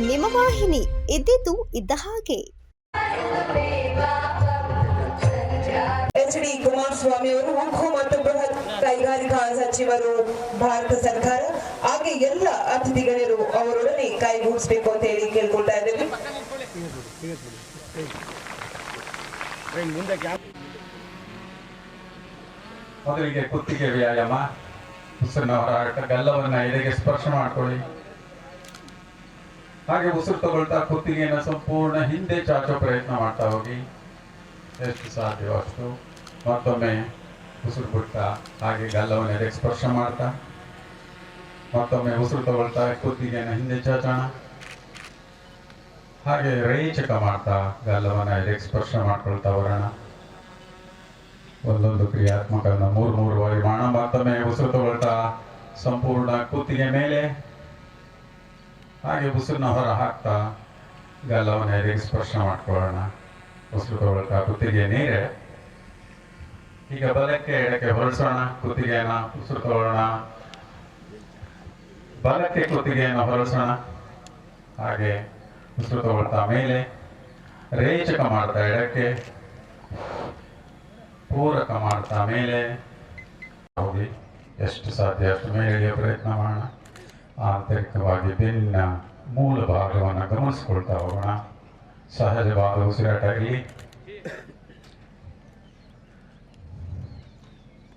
ನಿಮ್ಮ ವಾಹಿನಿ, ಇದ್ದಿದ್ದು ಇದ್ದ ಹಾಗೆ. ಎಚ್.ಡಿ. ಕುಮಾರಸ್ವಾಮಿ ಅವರು ಉಕ್ಕು ಮತ್ತು ಬೃಹತ್ ಕೈಗಾರಿಕಾ ಸಚಿವರು, ಭಾರತ ಸರ್ಕಾರ ಹಾಗೆ ಎಲ್ಲ ಅತಿಥಿ ಗಣ್ಯರು ಅವರೊಡನೆ ಕೈಗೂಡಿಸಬೇಕು ಅಂತ ಹೇಳಿ ಕೇಳ್ಕೊಳ್ತಾ ಇದ್ದೇವೆ. ಮೊದಲಿಗೆ ಕುತ್ತಿಗೆ ವ್ಯಾಯಾಮ, ಉಸಿರಿನ ಹೊರಹಾಟ, ಗಲ್ಲವನ್ನ ಎದೆಗೆ ಸ್ಪರ್ಶ ಮಾಡ್ಕೊಳ್ಳಿ. ಹಾಗೆ ಉಸಿರು ತಗೊಳ್ತಾ ಕುತ್ತಿಗೆಯನ್ನು ಸಂಪೂರ್ಣ ಹಿಂದೆ ಚಾಚೋ ಪ್ರಯತ್ನ ಮಾಡ್ತಾ ಹೋಗಿ, ಎಷ್ಟು ಸಾಧ್ಯವೋ ಅಷ್ಟು. ಮತ್ತೊಮ್ಮೆ ಉಸಿರು ಬಿಡ್ತಾ ಹಾಗೆ ಗಲ್ಲವನ್ನು ಎದೆಗೆ ಸ್ಪರ್ಶ ಮಾಡ್ತಾ, ಮತ್ತೊಮ್ಮೆ ಉಸಿರು ತಗೊಳ್ತಾ ಕುತ್ತಿಗೆಯನ್ನು ಹಿಂದೆ ಚಾಚೋಣ. ಹಾಗೆ ರೇಚಕ ಮಾಡ್ತಾ ಗಲ್ಲವನ್ನು ಎದೆಗೆ ಸ್ಪರ್ಶ ಮಾಡ್ಕೊಳ್ತಾ ಬರೋಣ. ಒಂದೊಂದು ಕ್ರಿಯಾತ್ಮಕವನ್ನು ಮೂರು ಬಾರಿ ಮಾಡೋಣ. ಮತ್ತೊಮ್ಮೆ ಉಸಿರು ತಗೊಳ್ತಾ ಸಂಪೂರ್ಣ ಕುತ್ತಿಗೆ ಮೇಲೆ, ಹಾಗೆ ಉಸಿರನ್ನ ಹೊರ ಹಾಕ್ತಾ ಗಲ್ಲವನ್ನು ಎದೆಗೆ ಸ್ಪರ್ಶ ಮಾಡ್ಕೊಳ್ಳೋಣ. ಉಸಿರು ತಗೊಳ್ತಾ ಕುತ್ತಿಗೆ ನೀರೆ. ಈಗ ಬಲಕ್ಕೆ ಎಡಕ್ಕೆ ಹೊರಸೋಣ ಕುತ್ತಿಗೆಯನ್ನ. ಉಸಿರು ತಗೊಳ್ಳೋಣ, ಬಲಕ್ಕೆ ಕುತ್ತಿಗೆಯನ್ನು ಹೊರಸೋಣ. ಹಾಗೆ ಉಸಿರು ತಗೊಳ್ತಾ ಮೇಲೆ, ರೇಚಕ ಮಾಡ್ತಾ ಎಡಕ್ಕೆ, ಪೂರಕ ಮಾಡ್ತಾ ಮೇಲೆ ಹೋಗಿ ಎಷ್ಟು ಸಾಧ್ಯ ಅಷ್ಟು ಮೇಲೆ ಪ್ರಯತ್ನ ಮಾಡೋಣ. ಆಂತರಿಕವಾಗಿ ಬೆನ್ನ ಮೂಲ ಭಾಗವನ್ನು ಗಮನಿಸ್ಕೊಳ್ತಾ ಹೋಗೋಣ. ಸಹಜವಾದ ಉಸಿರಾಟ ಇರಲಿ.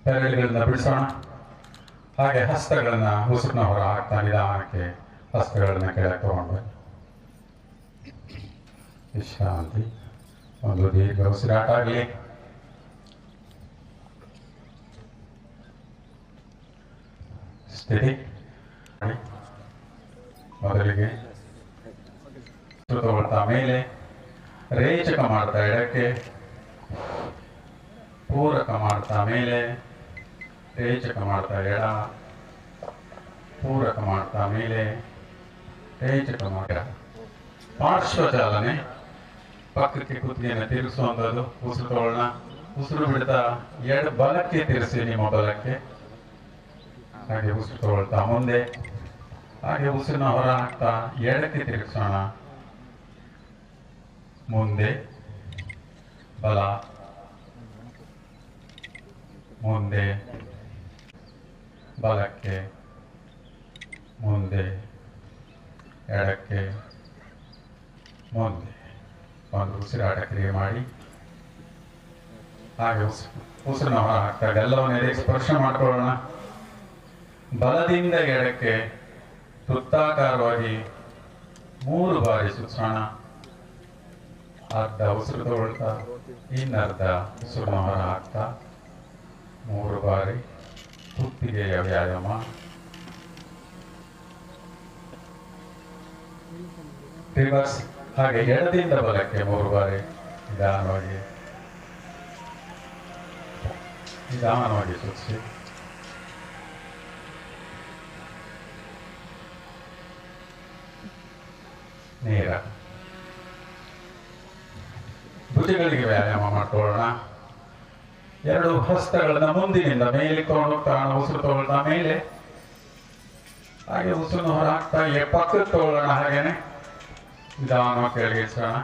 ಬೆರಳುಗಳನ್ನ ಬಿಡಿಸೋಣ. ಹಾಗೆ ಹಸ್ತಗಳನ್ನ ಉಸಿರನ್ನ ಹೊರ ಹಾಕ್ತಾ ನಿಧಾನಕ್ಕೆ ಹಸ್ತಗಳನ್ನ ಕೆಳಗೆ ತಗೊಂಡು ವಿಶ್ರಾಂತಿ. ಒಂದು ದೀರ್ಘ ಉಸಿರಾಟ ಆಗಲಿ. ಸ್ಥಿತಿ. ಮೊದಲಿಗೆ ತಗೊಳ್ತಾ ಮೇಲೆ, ರೇಚಕ ಮಾಡ್ತಾ ಎಡಕ್ಕೆ, ಪೂರಕ ಮಾಡ್ತಾ ಮೇಲೆ, ರೇಚಕ ಮಾಡ್ತಾ ಎಡ, ಪೂರಕ ಮಾಡ್ತಾ ಮೇಲೆ, ರೇಚಕ ಮಾಡ್ತಾ. ಪಾರ್ಶ್ವ ಚಾಲನೆ, ಪಕ್ಕಕ್ಕೆ ಕುತ್ತಿಗೆಯನ್ನು ತಿರುಗಿಸುವಂಥದ್ದು. ಉಸಿರು ತಗೊಳ್ಳೋಣ. ಉಸಿರು ಬಿಡ್ತಾ ಬಲಕ್ಕೆ ತಿರುಗಿಸಿ, ನಿಮ್ಮ ಬಲಕ್ಕೆ. ಹಾಗೆ ಉಸಿರು ತಗೊಳ್ತಾ ಮುಂದೆ, ಹಾಗೆ ಉಸಿರನ್ನ ಹೊರ ಹಾಕ್ತಾ ಎಡಕ್ಕೆ ತಿರುಗಿಸೋಣ. ಮುಂದೆ ಬಲ, ಮುಂದೆ ಬಲಕ್ಕೆ, ಮುಂದೆ ಎಡಕ್ಕೆ, ಮುಂದೆ. ಒಂದು ಉಸಿರಾಟ ಕ್ರಿಯೆ ಮಾಡಿ. ಹಾಗೆ ಉಸಿರನ್ನ ಹೊರ ಹಾಕ್ತಾ ಗಲ್ಲವನ್ನು ಎದೆಗೆ ಸ್ಪರ್ಶ ಮಾಡ್ಕೊಳ್ಳೋಣ. ಬಲದಿಂದ ಎಡಕ್ಕೆ ವೃತ್ತಾಕಾರವಾಗಿ 3 ಬಾರಿ ಸುತ್ತೋಣ. ಅರ್ಧ ಉಸಿರು ತಗೊಳ್ತಾ ಇನ್ನರ್ಧ ಉಸಿರನ್ನ ಹೊರ ಹಾಕ್ತಾ 3 ಬಾರಿ ಕುತ್ತಿಗೆಯ ವ್ಯಾಯಾಮ. ರಿವರ್ಸ್. ಹಾಗೆ ಎಡದಿಂದ ಬಲಕ್ಕೆ 3 ಬಾರಿ ನಿಧಾನವಾಗಿ ನಿಧಾನವಾಗಿ ಸುತ್ತಿಸಿ. ನೇರ. ಭುಜಗಳಿಗೆ ವ್ಯಾಯಾಮ ಮಾಡ್ಕೊಳ್ಳೋಣ. 2 ಹಸ್ತಗಳನ್ನ ಮುಂದಿನಿಂದ ಮೇಲೆ ತಗೊಂಡು ಹೋಗ್ತಾ ಉಸಿರು ತಗೊಳ್ತಾ ಮೇಲೆ, ಹಾಗೆ ಉಸಿರನ್ನು ಹೊರ ಹಾಕ್ತಾ ಪಕ್ಕಕ್ಕೆ ತಗೊಳ್ಳೋಣ. ಹಾಗೇನೆ ನಿಧಾನವಾಗಿ ಕೆಳಗೆ ಇಳಿಸೋಣ.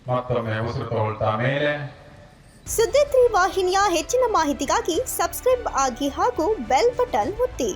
ಮತ್ತೊಮ್ಮೆ ಉಸಿರು ತಗೊಳ್ತಾ ಮೇಲೆ. ಸುದ್ದಿ 3 ವಾಹಿನಿಯ ಹೆಚ್ಚಿನ ಮಾಹಿತಿಗಾಗಿ ಸಬ್ಸ್ಕ್ರೈಬ್ ಆಗಿ ಹಾಗೂ ಬೆಲ್ ಬಟನ್ ಒತ್ತಿ.